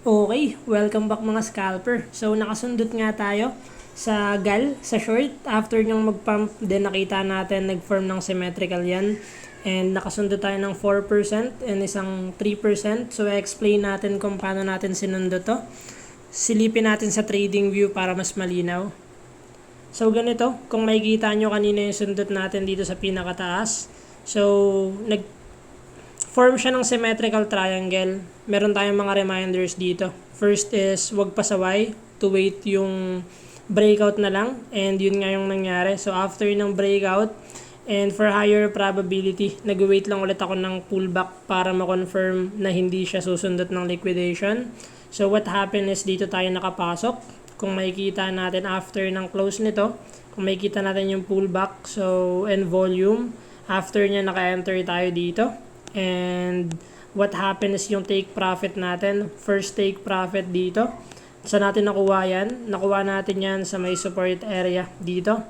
Okay, welcome back mga scalper. So nakasundot nga tayo sa sa short. After nyong mag-pump, then nakita natin nag-form ng symmetrical yan. And nakasundot tayo ng 4% and isang 3%. So explain natin kung paano natin sinundot to. Silipin natin sa trading view para mas malinaw. So ganito, kung makikita nyo kanina yung sundot natin dito sa pinakataas. So form siya ng symmetrical triangle. Meron tayong mga reminders dito. First is, wag pasaway, to wait yung breakout na lang. And yun nga yung nangyari. So after ng breakout, and for higher probability, nag-wait lang ulit ako ng pullback para ma-confirm na hindi siya susundot ng liquidation. So what happened is, dito tayo nakapasok. Kung makikita natin after ng close nito, kung makikita natin yung pullback, so and volume, after niya naka-enter tayo dito. And what happened is yung take profit natin, first take profit dito. Saan natin nakuha yan? Nakuha natin yan sa may support area dito.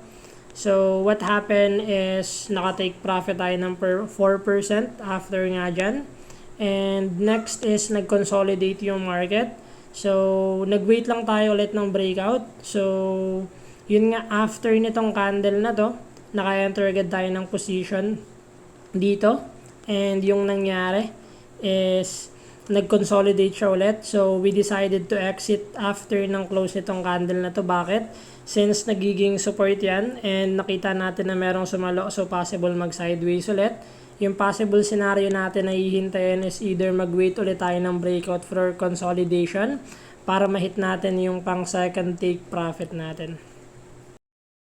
So what happened is naka-take profit tayo ng 4% after nga dyan. And next is nag-consolidate yung market. So nag-wait lang tayo ulit ng breakout. So yun nga, after nitong candle na to, naka-enter agad tayo ng position dito. And yung nangyari is nag-consolidate siya ulit. So we decided to exit after ng close nitong candle na to. Bakit? Since nagiging support yan and nakita natin na merong sumalo, so possible mag-sideways ulit. Yung possible scenario natin na hihintayin is either mag-wait ulit tayo ng breakout for consolidation para ma-hit natin yung pang second take profit natin.